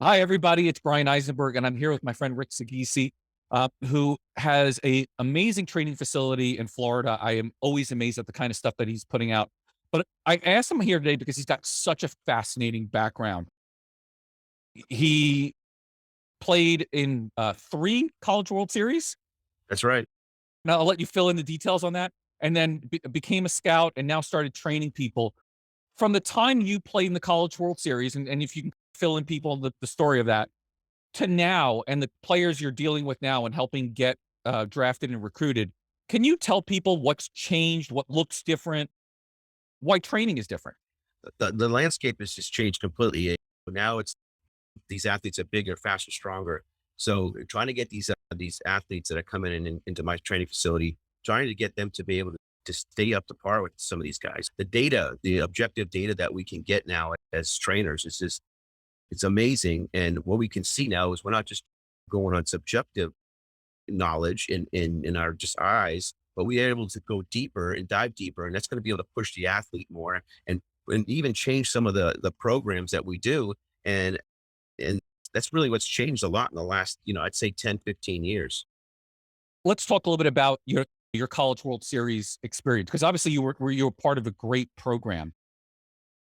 Hi, everybody. It's Brian Eisenberg, and I'm here with my friend Rick Saggese, who has a amazing training facility in Florida. I am always amazed at the kind of stuff that he's putting out. But I asked him here today because he's got such a fascinating background. He played in three College World Series. That's right. Now I'll let you fill in the details on that. And then became a scout and now started training people. From the time you played in the College World Series, and if you can fill in people the story of that, to now and the players you're dealing with now and helping get drafted and recruited, can you tell people what's changed, what looks different, why training is different? The landscape has just changed completely. Now it's these athletes are bigger, faster, stronger. So trying to get these athletes that are coming into my training facility, trying to get them to be able to stay up to par with some of these guys. The data, the objective data that we can get now as trainers is just it's amazing. And what we can see now is we're not just going on subjective knowledge in our just eyes, but we are able to go deeper and dive deeper, and that's going to be able to push the athlete more and even change some of the programs that we do. And that's really what's changed a lot in the last, I'd say 10, 15 years. Let's talk a little bit about your College World Series experience, because obviously you were part of a great program.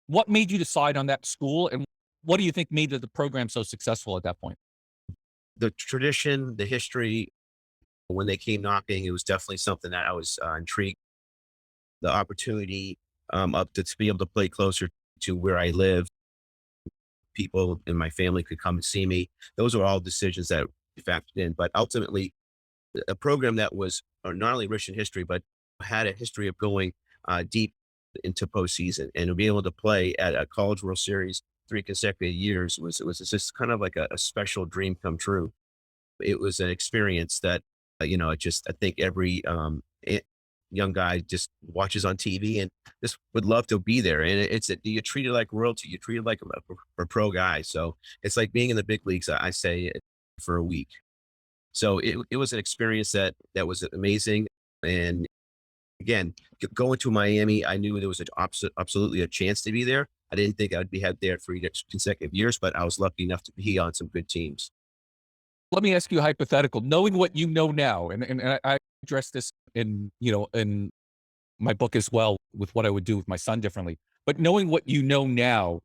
What made you decide on that school, and what do you think made the program so successful at that point? The tradition, the history, when they came knocking, it was definitely something that I was intrigued. The opportunity up to be able to play closer to where I live, people in my family could come and see me. Those are all decisions that factored in. But ultimately, a program that was not only rich in history, but had a history of going deep into postseason and to be able to play at a College World Series 3 consecutive years was just kind of like a special dream come true. It was an experience that it just I think every young guy just watches on TV and just would love to be there. And you treat it like royalty, you treat it like a pro guy. So it's like being in the big leagues. I say for a week. So it was an experience that was amazing. And again, going to Miami, I knew there was absolutely a chance to be there. I didn't think I'd be had there 3 consecutive years, but I was lucky enough to be on some good teams. Let me ask you a hypothetical. Knowing what you know now, and I address this in my book as well with what I would do with my son differently. But knowing what you know now,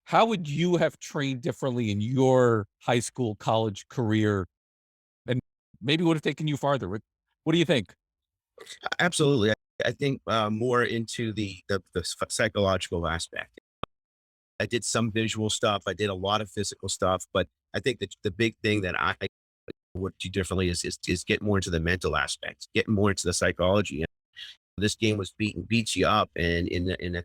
how would you have trained differently in your high school, college career, and maybe would have taken you farther? What do you think? Absolutely. I think more into the psychological aspect. I did some visual stuff. I did a lot of physical stuff, but I think that the big thing that I would do differently is get more into the mental aspect, get more into the psychology. And this game was beats you up, and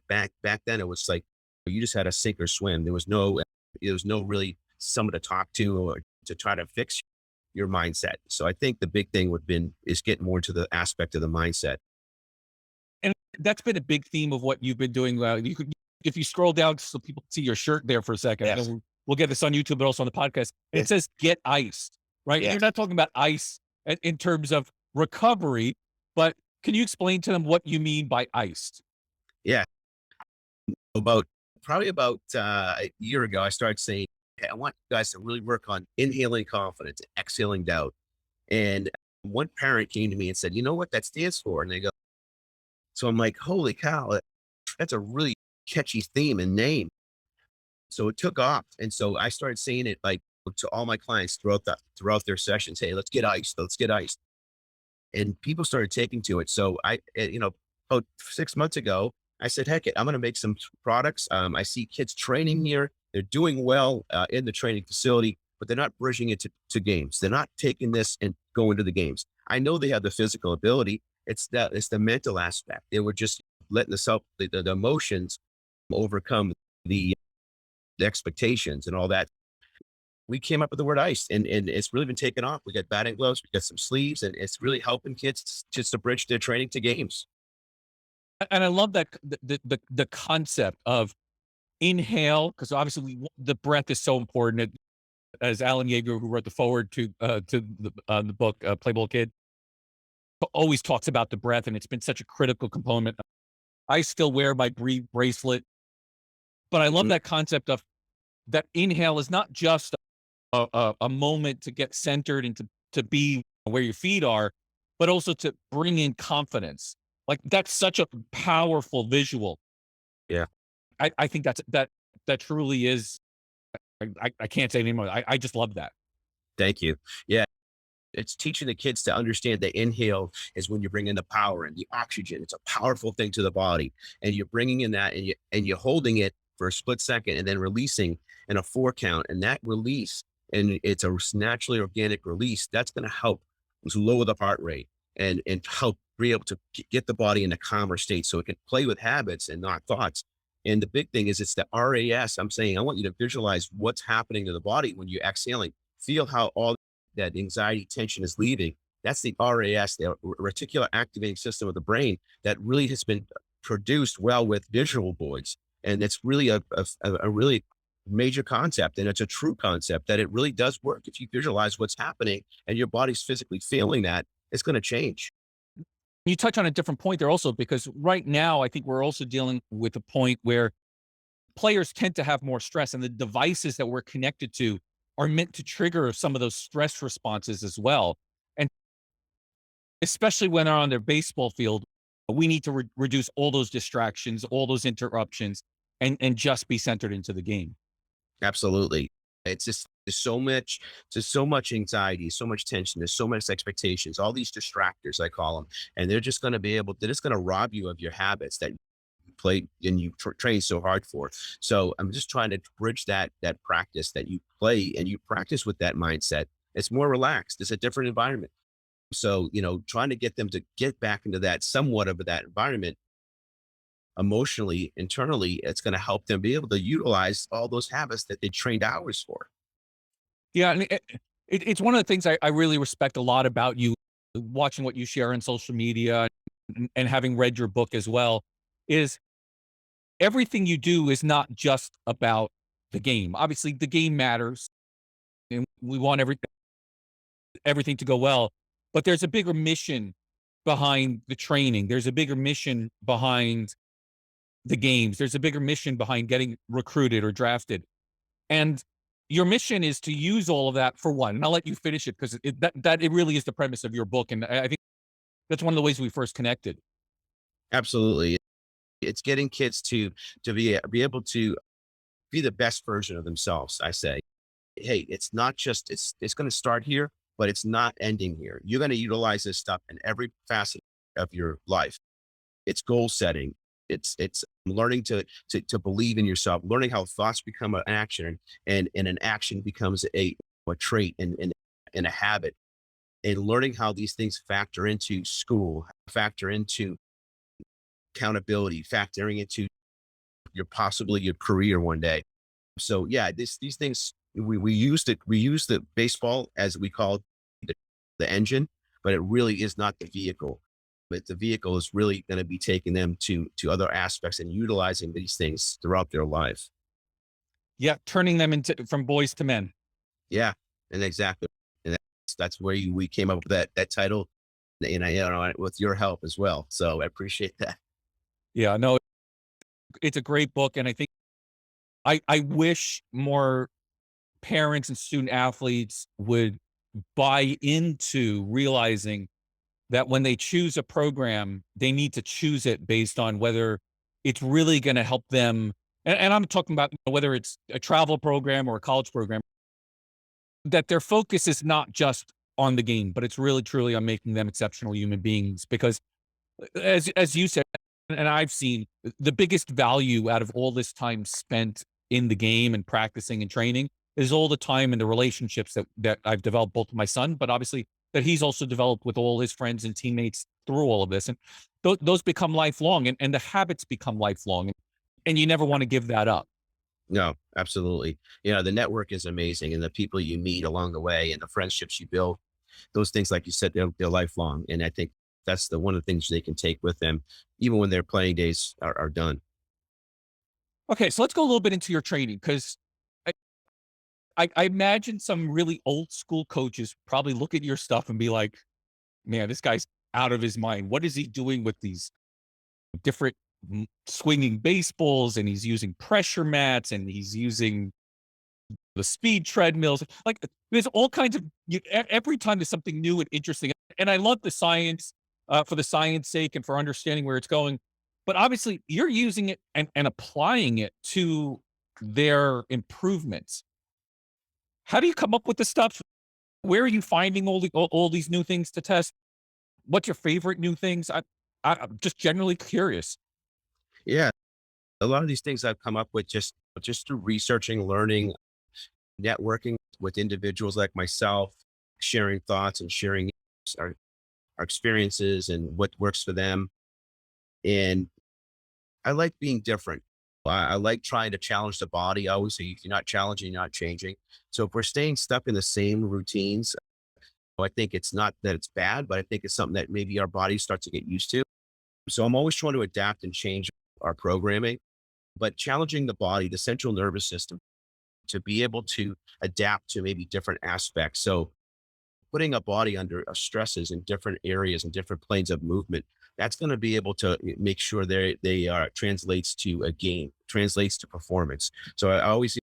back then it was like you just had to sink or swim. There was no really someone to talk to or to try to fix your mindset. So I think the big thing is getting more into the aspect of the mindset. And that's been a big theme of what you've been doing. You could, if you scroll down so people can see your shirt there for a second, and Yes. we'll get this on YouTube, but also on the podcast. It Yes. says "Get Iced," right? And you're Yes. not talking about ice in terms of recovery, but can you explain to them what you mean by iced? Yeah. About probably about a year ago, I started saying, "Hey, I want you guys to really work on inhaling confidence, exhaling doubt." And one parent came to me and said, "You know what that stands for?" And they go, so I'm like, "Holy cow, that's a really catchy theme and name." So it took off, and so I started saying it like to all my clients throughout their sessions. Hey, let's get iced. Let's get iced. And people started taking to it. So about 6 months ago, I said, heck it, I'm going to make some products. I see kids training here. They're doing well in the training facility, but they're not bridging it to games. They're not taking this and going to the games. I know they have the physical ability. It's the mental aspect. They were just letting the emotions overcome the, the expectations and all that. We came up with the word ice, and it's really been taken off. We got batting gloves, we got some sleeves, and it's really helping kids just to bridge their training to games. And I love that the concept of inhale, because obviously the breath is so important. As Alan Yeager, who wrote the forward to the book Playboy Kid, always talks about the breath, and it's been such a critical component. I still wear my bracelet, but I love Mhm. that concept of that inhale is not just a moment to get centered and to be where your feet are, but also to bring in confidence. Like that's such a powerful visual. Yeah. I think that truly is. I can't say anymore. I just love that. Thank you. Yeah. It's teaching the kids to understand that inhale is when you bring in the power and the oxygen. It's a powerful thing to the body, and you're bringing in that, and you're holding it for a split second, and then releasing in a 4 count. And that release, and it's a naturally organic release. That's going to help to lower the heart rate and help be able to get the body in a calmer state, so it can play with habits and not thoughts. And the big thing is it's the RAS. I'm saying I want you to visualize what's happening to the body when you're exhaling. Feel how all that anxiety tension is leaving. That's the RAS, the reticular activating system of the brain, that really has been produced well with visual boards. And it's really a really major concept. And it's a true concept that it really does work. If you visualize what's happening and your body's physically feeling that, it's going to change. You touch on a different point there also, because right now I think we're also dealing with a point where players tend to have more stress, and the devices that we're connected to are meant to trigger some of those stress responses as well. And especially when they're on their baseball field, we need to reduce all those distractions, all those interruptions, and just be centered into the game. Absolutely. It's just there's so much anxiety, so much tension, there's so much expectations, all these distractors, I call them. And they're just going to rob you of your habits that you play and you train so hard for. So I'm just trying to bridge that practice that you play and you practice with that mindset. It's more relaxed. It's a different environment. So, trying to get them to get back into that somewhat of that environment emotionally, internally, it's going to help them be able to utilize all those habits that they trained hours for. Yeah, and it's one of the things I really respect a lot about you, watching what you share on social media, and having read your book as well, is everything you do is not just about the game. Obviously, the game matters, and we want everything to go well, but there's a bigger mission behind the training. There's a bigger mission behind the games. There's a bigger mission behind getting recruited or drafted. And your mission is to use all of that for one. And I'll let you finish it, because it really is the premise of your book. And I think that's one of the ways we first connected. Absolutely. It's getting kids to be able to be the best version of themselves. I say, hey, it's not just it's going to start here, but it's not ending here. You're going to utilize this stuff in every facet of your life. It's goal setting. It's learning to believe in yourself, learning how thoughts become an action, and an action becomes a trait and a habit, and learning how these things factor into school, factor into accountability, factoring into possibly your career one day. So yeah, these things we use the baseball, as we call the, the engine, but it really is not the vehicle. But the vehicle is really going to be taking them to other aspects and utilizing these things throughout their life. Yeah, turning them into from boys to men. Yeah, and exactly, and that's where we came up with that title, and with your help as well. So I appreciate that. Yeah, no, it's a great book, and I think I wish more parents and student athletes would buy into realizing that when they choose a program, they need to choose it based on whether it's really going to help them. And I'm talking about whether it's a travel program or a college program, that their focus is not just on the game, but it's really truly on making them exceptional human beings. Because as you said, and I've seen, the biggest value out of all this time spent in the game and practicing and training is all the time and the relationships that I've developed, both with my son, but obviously that he's also developed with all his friends and teammates through all of this. And those become lifelong, and the habits become lifelong, and you never want to give that up. No, absolutely. The network is amazing, and the people you meet along the way, and the friendships you build, those things, like you said, they're lifelong. And I think that's one of the things they can take with them, even when their playing days are done. Okay, so let's go a little bit into your training, because I imagine some really old school coaches probably look at your stuff and be like, man, this guy's out of his mind. What is he doing with these different swinging baseballs? And he's using pressure mats, and he's using the speed treadmills. Like there's all kinds of every time there's something new and interesting. And I love the science for the science sake and for understanding where it's going. But obviously, you're using it and applying it to their improvements. How do you come up with the stuff? Where are you finding all these new things to test? What's your favorite new things? I'm just generally curious. Yeah, a lot of these things I've come up with just through researching, learning, networking with individuals like myself, sharing thoughts and sharing our, our experiences and what works for them. And I like being different. I like trying to challenge the body. I always say if you're not challenging, you're not changing. So if we're staying stuck in the same routines, I think it's not that it's bad, but I think it's something that maybe our bodies start to get used to. So I'm always trying to adapt and change our programming, but challenging the body, the central nervous system, to be able to adapt to maybe different aspects. So putting a body under stresses in different areas and different planes of movement, that's going to be able to make sure they translates to a game, translates to performance. So I always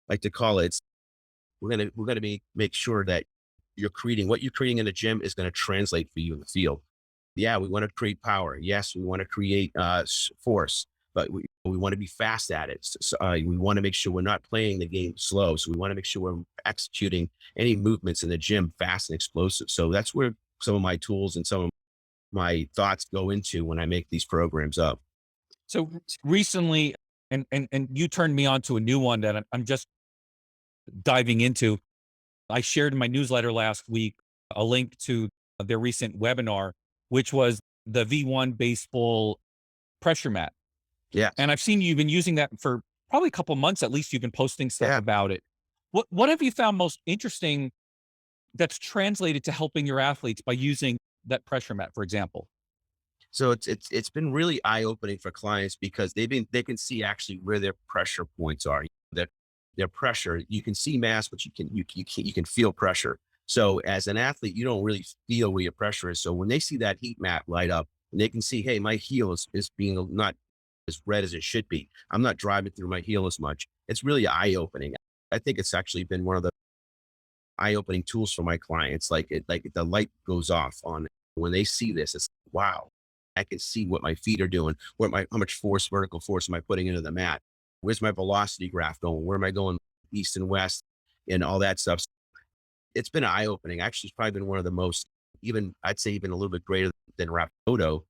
like to call it, we're gonna make sure that you're creating what you're creating in the gym is going to translate for you in the field. Yeah, we want to create power. Yes, we want to create force, but we want to be fast at it. We want to make sure we're not playing the game slow. So we want to make sure we're executing any movements in the gym fast and explosive. So that's where some of my tools and some of my thoughts go into when I make these programs up. So recently, and you turned me on to a new one that I'm just diving into. I shared in my newsletter last week a link to their recent webinar, which was the V1 baseball pressure mat. Yes. And I've seen you've been using that for probably a couple months at least. You've been posting stuff Yeah. about it. What have you found most interesting that's translated to helping your athletes by using that pressure mat, for example? So it's been really eye opening for clients because they can see actually where their pressure points are. That their pressure, you can see mass, but you can feel pressure. So as an athlete, you don't really feel where your pressure is. So when they see that heat map light up and they can see, hey, my heel is being not as red as it should be. I'm not driving through my heel as much. It's really eye opening. I think it's actually been one of the eye opening tools for my clients. Like the light goes off on when they see this. It's wow. I can see what my feet are doing, how much force, vertical force am I putting into the mat? Where's my velocity graph going? Where am I going east and west and all that stuff? It's been eye opening. Actually, it's probably been one of the most, even I'd say even a little bit greater than Rapsodo.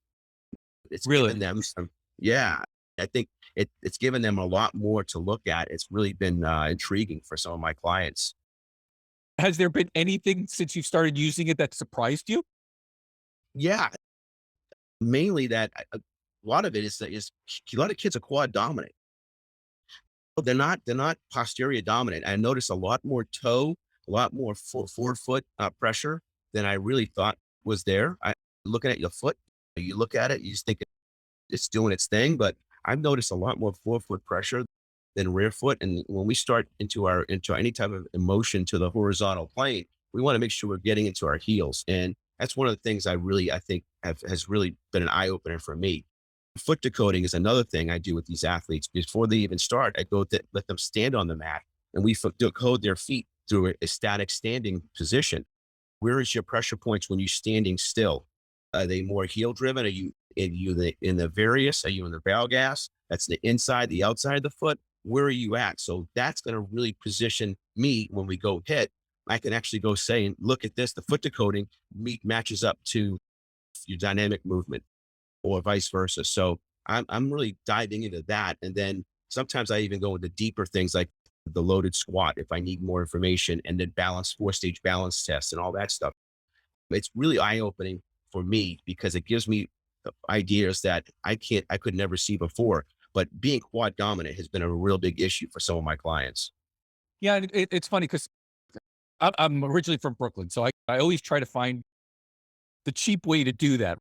It's given Really? them some, yeah. I think it's given them a lot more to look at. It's really been intriguing for some of my clients. Has there been anything since you started using it that surprised you? Yeah, mainly that a lot of it is a lot of kids are quad dominant. They're not posterior dominant. I noticed a lot more toe, a lot more forefoot pressure than I really thought was there. I looking at your foot, you look at it, you just think it's doing its thing, but I've noticed a lot more forefoot pressure than rear foot. And when we start into any type of emotion to the horizontal plane, we want to make sure we're getting into our heels. And that's one of the things I think has really been an eye opener for me. Foot decoding is another thing I do with these athletes. Before they even start, let them stand on the mat and we foot decode their feet through a static standing position. Where is your pressure points when you're standing still? Are they more heel driven? In the varius? Are you in the valgus? That's the inside, the outside of the foot. Where are you at? So that's going to really position me when we go hit. I can actually go say and look at this. The foot decoding matches up to your dynamic movement or vice versa. So I'm really diving into that. And then sometimes I even go into deeper things like the loaded squat if I need more information, and then four-stage balance tests and all that stuff. It's really eye opening for me because it gives me ideas that I could never see before. But being quad dominant has been a real big issue for some of my clients. Yeah, it's funny because I'm originally from Brooklyn, so I always try to find the cheap way to do that.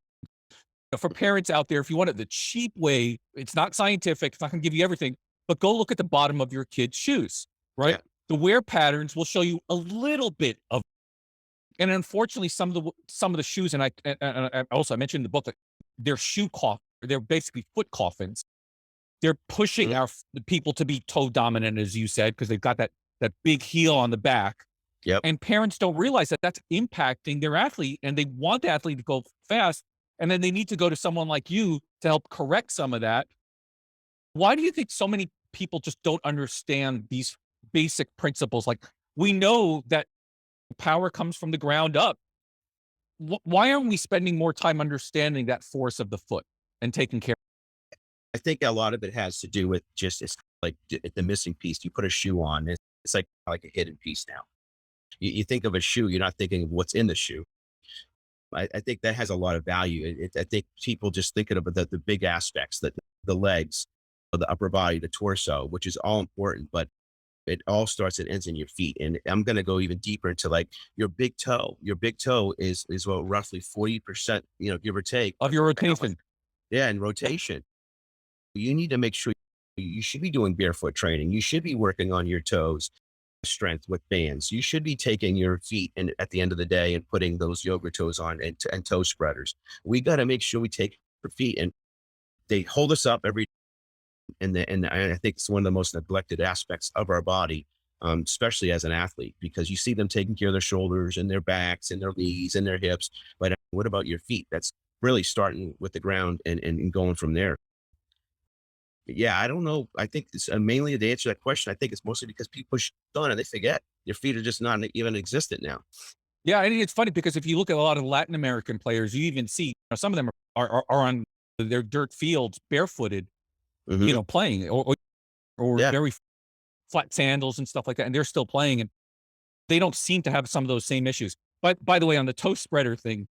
For parents out there, if you want it the cheap way, it's not scientific, it's not gonna give you everything, but go look at the bottom of your kid's shoes, right? Yeah. The wear patterns will show you a little bit of, and unfortunately, some of the shoes, and also I mentioned in the book that they're they're basically foot coffins. They're pushing Mhm. the people to be toe dominant, as you said, because they've got that that big heel on the back. Yep. And parents don't realize that that's impacting their athlete, and they want the athlete to go fast. And then they need to go to someone like you to help correct some of that. Why do you think so many people just don't understand these basic principles? Like, we know that power comes from the ground up. Why aren't we spending more time understanding that force of the foot and taking care? I think a lot of it has to do with just it's like the missing piece. You put a shoe on, it's like a hidden piece now. You think of a shoe, you're not thinking of what's in the shoe. I think that has a lot of value. I think people just think of the big aspects, the legs, the upper body, the torso, which is all important, but it all starts and ends in your feet. And I'm going to go even deeper into like your big toe. Your big toe is what, roughly 40%, give or take. Of your rotation? Yeah, in rotation. You need to make sure you should be doing barefoot training. You should be working on your toes strength with bands. You should be taking your feet and at the end of the day and putting those yoga toes on and toe spreaders. We got to make sure we take our feet, and they hold us up every, and I think it's one of the most neglected aspects of our body, especially as an athlete, because you see them taking care of their shoulders and their backs and their knees and their hips. But what about your feet? That's really starting with the ground and going from there. Yeah, I don't know. I think it's mainly to answer that question. I think it's mostly because people push on and they forget your feet are just not even existent now. Yeah, I think it's funny because if you look at a lot of Latin American players, you even see, some of them are on their dirt fields barefooted, Hmm. playing, or Yeah, very flat sandals and stuff like that, and they're still playing, and they don't seem to have some of those same issues. But by the way, on the toe spreader thing,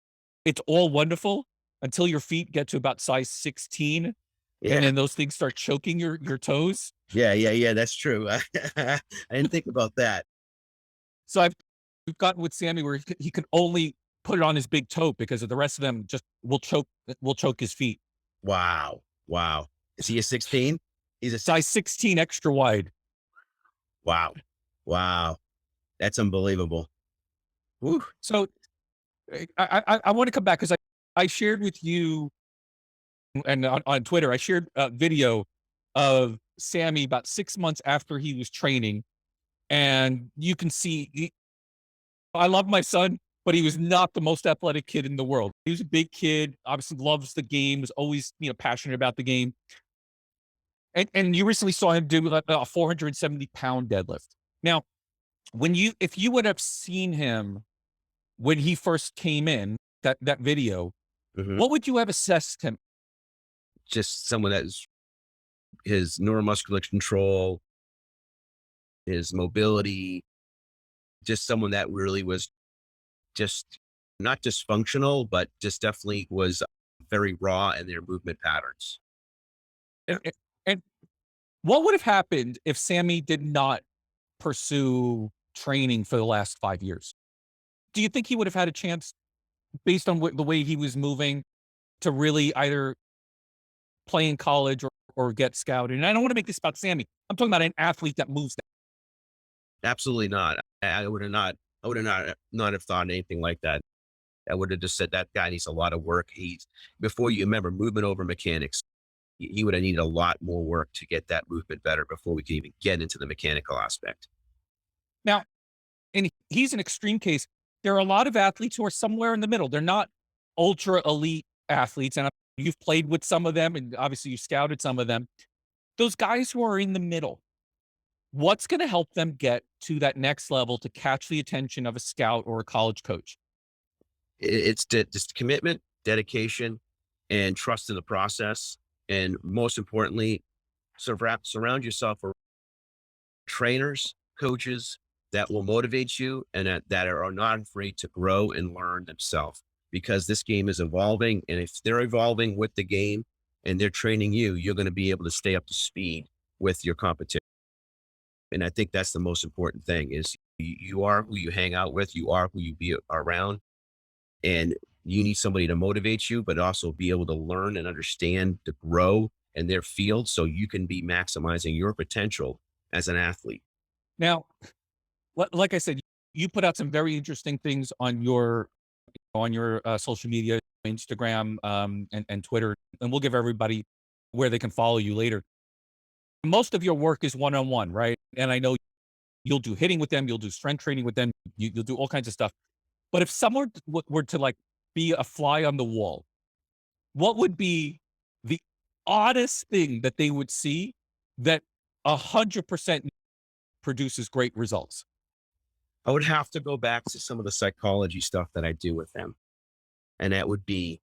it's all wonderful until your feet get to about size 16, and yeah, then those things start choking your toes. yeah. That's true. I didn't think about that. So we've gotten with Sammy where he can only put it on his big toe because of the rest of them just will choke his feet. Wow, wow. Is he a 16? He's a Size 16 extra wide. wow, wow. That's unbelievable. Woo. So I want to come back because I shared with you and on Twitter, I shared a video of Sammy about 6 months after he was training. And you can see, I love my son, but he was not the most athletic kid in the world. He was a big kid, obviously loves the game, was always, passionate about the game. And you recently saw him do like a 470-pound deadlift. Now, if you would have seen him when he first came in, that video, Mhm. what would you have assessed him? Just someone that's his neuromuscular control, his mobility, just someone that really was just not just functional, but just definitely was very raw in their movement patterns. Yeah. And what would have happened if Sammy did not pursue training for the last 5 years? Do you think he would have had a chance based on the way he was moving to really either play in college or get scouted? And I don't want to make this about Sammy. I'm talking about an athlete that moves. Absolutely not. I would have not have thought anything like that. I would have just said that guy needs a lot of work. He's before you remember movement over mechanics. He would have needed a lot more work to get that movement better before we could even get into the mechanical aspect. Now, and he's an extreme case. There are a lot of athletes who are somewhere in the middle. They're not ultra elite athletes. And you've played with some of them, and obviously you scouted some of them. Those guys who are in the middle, what's going to help them get to that next level to catch the attention of a scout or a college coach? It's just commitment, dedication, and trust in the process. And most importantly, surround yourself with trainers, coaches that will motivate you and that are not afraid to grow and learn themselves, because this game is evolving. And if they're evolving with the game and they're training you, you're going to be able to stay up to speed with your competition. And I think that's the most important thing is you are who you hang out with. You are who you be around. And you need somebody to motivate you, but also be able to learn and understand to grow in their field so you can be maximizing your potential as an athlete. Now, like I said, you put out some very interesting things on your social media, Instagram, and Twitter, and we'll give everybody where they can follow you later. Most of your work is one-on-one, right? And I know You'll do hitting with them. You'll do strength training with them. You'll do all kinds of stuff. But if someone were to like be a fly on the wall, what would be the oddest thing that they would see that 100% produces great results? I would have to go back to some of the psychology stuff that I do with them. And that would be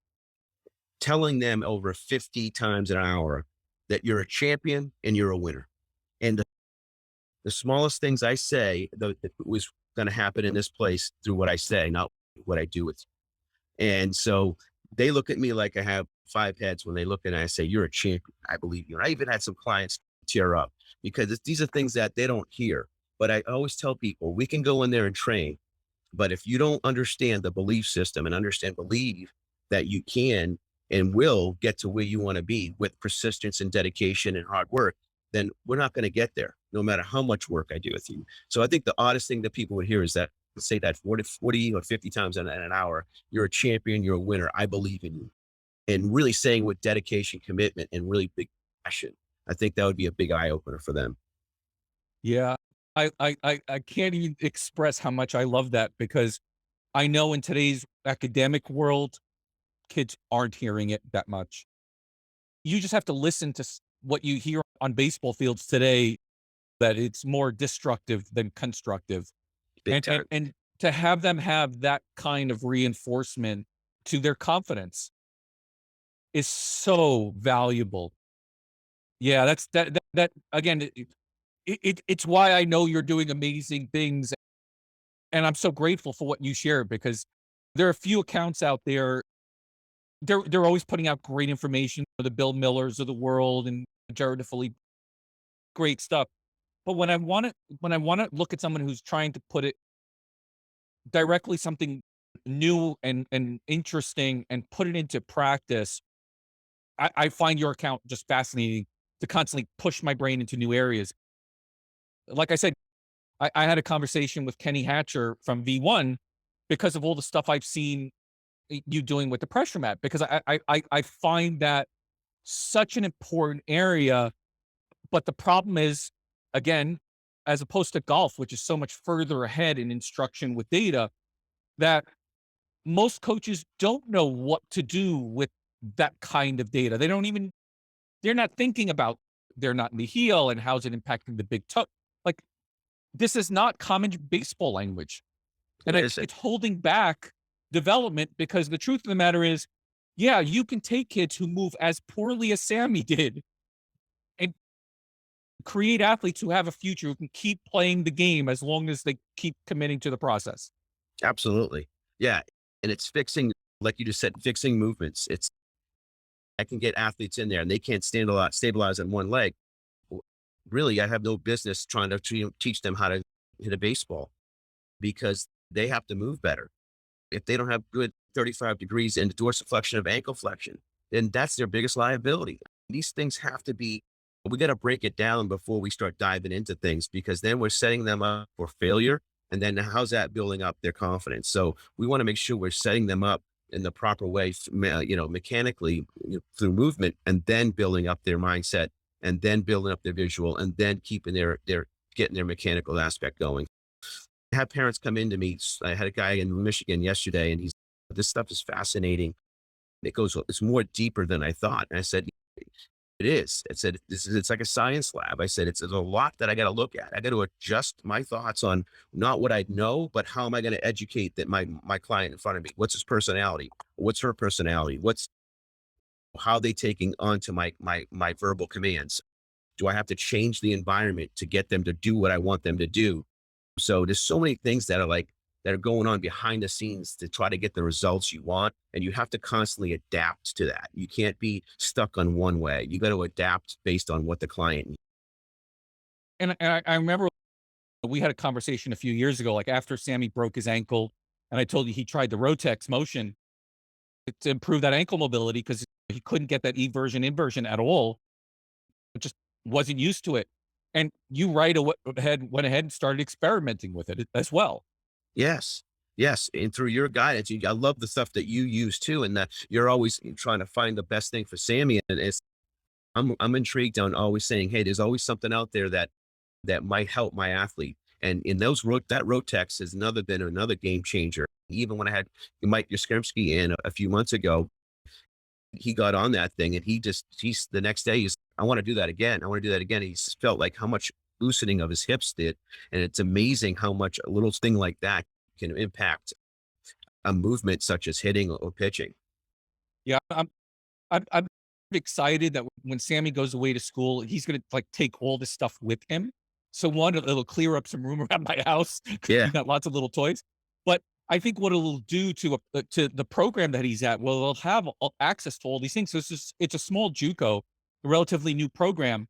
telling them over 50 times an hour that you're a champion and you're a winner. And the smallest things I say, that was going to happen in this place through what I say, not what I do with you. And so they look at me like I have five heads when they look at it and I say, you're a champion. I believe you. And I even had some clients tear up because these are things that they don't hear. But I always tell people, we can go in there and train. But if you don't understand the belief system and believe that you can and will get to where you want to be with persistence and dedication and hard work, then we're not going to get there, no matter how much work I do with you. So I think the oddest thing that people would hear is that say that 40 or 50 times in an hour, you're a champion, you're a winner. I believe in you. And really saying with dedication, commitment, and really big passion. I think that would be a big eye opener for them. Yeah. I can't even express how much I love that because I know in today's academic world, kids aren't hearing it that much. You just have to listen to what you hear on baseball fields today, that it's more destructive than constructive. Big And time. to have them have that kind of reinforcement to their confidence is so valuable. Yeah, that's that again, it's why I know you're doing amazing things, and I'm so grateful for what you shared because there are a few accounts out there. They're always putting out great information for the Bill Millers of the world and Jared DeFelipe, great stuff. But when I wanna look at someone who's trying to put it directly something new and interesting and put it into practice, I find your account just fascinating to constantly push my brain into new areas. Like I said, I had a conversation with Kenny Hatcher from V1 because of all the stuff I've seen you doing with the pressure mat, because I find that such an important area. But the problem is, again, as opposed to golf, which is so much further ahead in instruction with data, that most coaches don't know what to do with that kind of data. They're not thinking about they're not in the heel and how's it impacting the big toe. Like, this is not common baseball language. It And is. it's holding back development because the truth of the matter is, yeah, you can take kids who move as poorly as Sammy did and create athletes who have a future, who can keep playing the game as long as they keep committing to the process. Absolutely. Yeah. And it's fixing, like you just said, fixing movements. I can get athletes in there and they can't stabilize on one leg. Really, I have no business trying to teach them how to hit a baseball because they have to move better. If they don't have good 35 degrees in the dorsiflexion of ankle flexion, then that's their biggest liability. These things have to be, we got to break it down before we start diving into things because then we're setting them up for failure. And then how's that building up their confidence? So we want to make sure we're setting them up in the proper way, mechanically through movement and then building up their mindset and then building up their visual and then keeping their getting their mechanical aspect going. I had parents come into me. I had a guy in Michigan yesterday and this stuff is fascinating. It's more deeper than I thought. And I said, it is. I said, it's like a science lab. I said, there's a lot that I got to look at. I got to adjust my thoughts on not what I know, but how am I going to educate my client in front of me? What's his personality? What's her personality? How are they taking onto my verbal commands? Do I have to change the environment to get them to do what I want them to do? So there's so many things that are going on behind the scenes to try to get the results you want. And you have to constantly adapt to that. You can't be stuck on one way. You got to adapt based on what the client needs. And I remember we had a conversation a few years ago, like after Sammy broke his ankle, and I told you he tried the Rotex motion to improve that ankle mobility because he couldn't get that eversion inversion at all. It just wasn't used to it. And you went ahead and started experimenting with it as well. Yes. Yes. And through your guidance, I love the stuff that you use too. And that you're always trying to find the best thing for Sammy. And I'm intrigued on always saying, hey, there's always something out there that might help my athlete. And in that Rotex has been another game changer. Even when I had Mike Yastrzemski in a few months ago, he got on that thing and he's the next day, I want to do that again. I want to do that again. He's felt like how much loosening of his hips did. And it's amazing how much a little thing like that can impact a movement such as hitting or pitching. Yeah, I'm excited that when Sammy goes away to school, he's gonna like take all this stuff with him. So one, it'll clear up some room around my house because Yeah. we got lots of little toys. But I think what it'll do to the program that he's at, well, they'll have access to all these things. So it's a small JUCO, a relatively new program,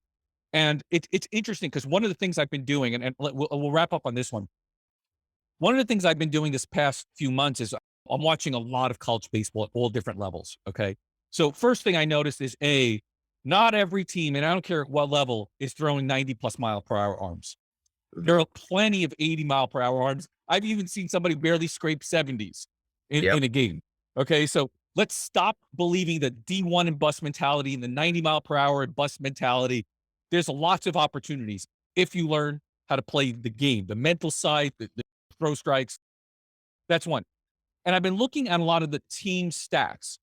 and it's interesting because one of the things I've been doing, and we'll wrap up on this one. One of the things I've been doing this past few months is I'm watching a lot of college baseball at all different levels. Okay. So first thing I noticed is not every team, and I don't care at what level, is throwing 90+ mile per hour arms. There are plenty of 80 mile per hour arms. I've even seen somebody barely scrape 70s Yep. in a game. Okay. So let's stop believing the D1 and bust mentality and the 90 mile per hour and bust mentality. There's lots of opportunities if you learn how to play the game, the mental side, the throw strikes. That's one. And I've been looking at a lot of the team stats,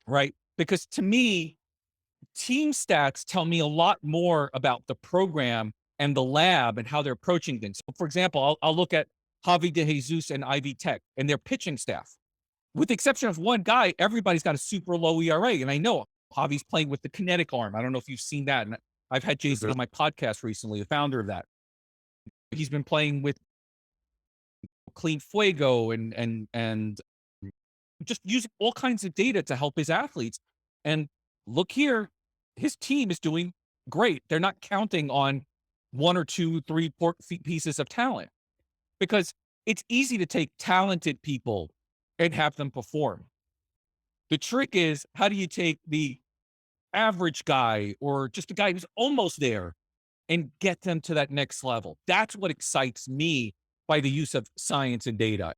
right? Because to me, team stats tell me a lot more about the program and the lab and how they're approaching things. So for example, I'll look at Javi De Jesus and Ivy Tech and their pitching staff. With the exception of one guy, everybody's got a super low ERA. And I know Javi's playing with the kinetic arm. I don't know if you've seen that. And I've had Jason Mhm. on my podcast recently, the founder of that. He's been playing with clean fuego and just using all kinds of data to help his athletes. And look here, his team is doing great. They're not counting on one or two, three pieces of talent because it's easy to take talented people and have them perform. The trick is, how do you take the average guy or just a guy who's almost there and get them to that next level? That's what excites me by the use of science and data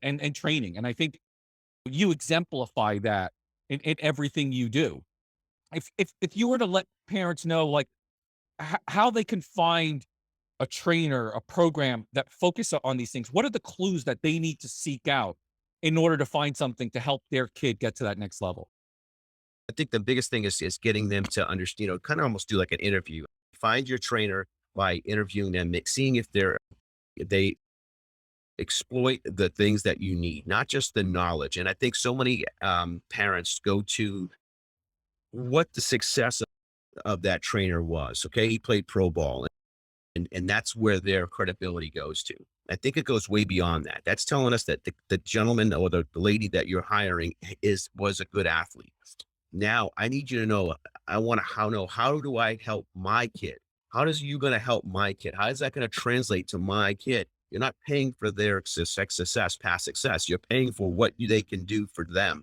and training. And I think you exemplify that in everything you do. If you were to let parents know, like, how they can find a trainer, a program that focus on these things, what are the clues that they need to seek out in order to find something to help their kid get to that next level? I think the biggest thing is getting them to understand, kind of almost do like an interview. Find your trainer by interviewing them, seeing if they exploit the things that you need, not just the knowledge. And I think so many parents go to what the success of that trainer was. Okay, he played pro ball, and that's where their credibility goes to. I think it goes way beyond that. That's telling us that the gentleman or the lady that you're hiring was a good athlete. Now I need you to know. I want to know, how do I help my kid? How does you going to help my kid? How is that going to translate to my kid? You're not paying for their success, past success. You're paying for what they can do for them.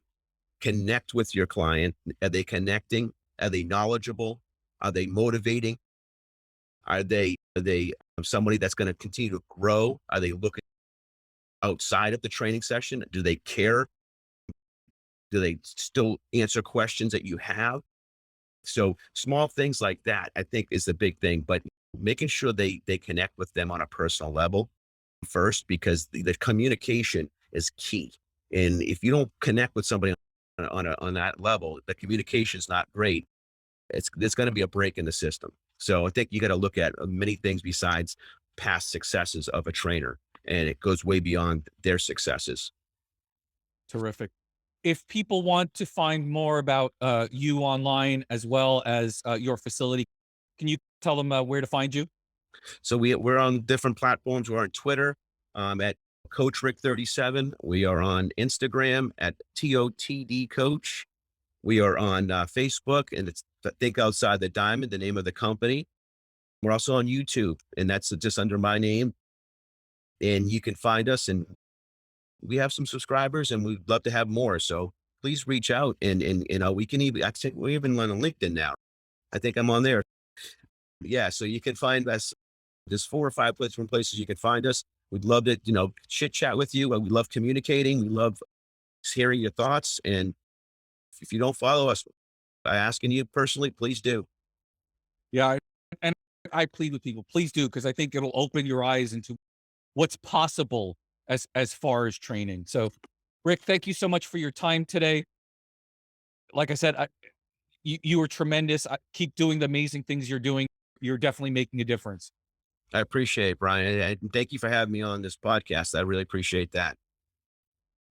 Connect with your client. Are they connecting? Are they knowledgeable? Are they motivating? Are they somebody that's going to continue to grow? Are they looking outside of the training session? Do they care? Do they still answer questions that you have? So small things like that, I think, is the big thing. But making sure they connect with them on a personal level first, because the communication is key. And if you don't connect with somebody on that level, the communication is not great. There's going to be a break in the system. So I think you got to look at many things besides past successes of a trainer, and it goes way beyond their successes. Terrific. If people want to find more about you online as well as your facility, can you tell them where to find you? So we're on different platforms. We're on Twitter at Coach Rick 37. We are on Instagram at TOTD Coach. We are on Facebook, and it's Think Outside the Diamond, the name of the company. We're also on YouTube, and that's just under my name. And you can find us, and we have some subscribers, and we'd love to have more. So please reach out, and we can even, I think we're even on LinkedIn now. I think I'm on there. Yeah, so you can find us. There's 4 or 5 different places you can find us. We'd love to, chit chat with you. We love communicating. We love hearing your thoughts. And if you don't follow us, by asking you personally, please do. Yeah, and I plead with people, please do, because I think it'll open your eyes into what's possible as far as training. So, Rick, thank you so much for your time today. Like I said, you were tremendous. Keep doing the amazing things you're doing. You're definitely making a difference. I appreciate it, Brian. And thank you for having me on this podcast. I really appreciate that.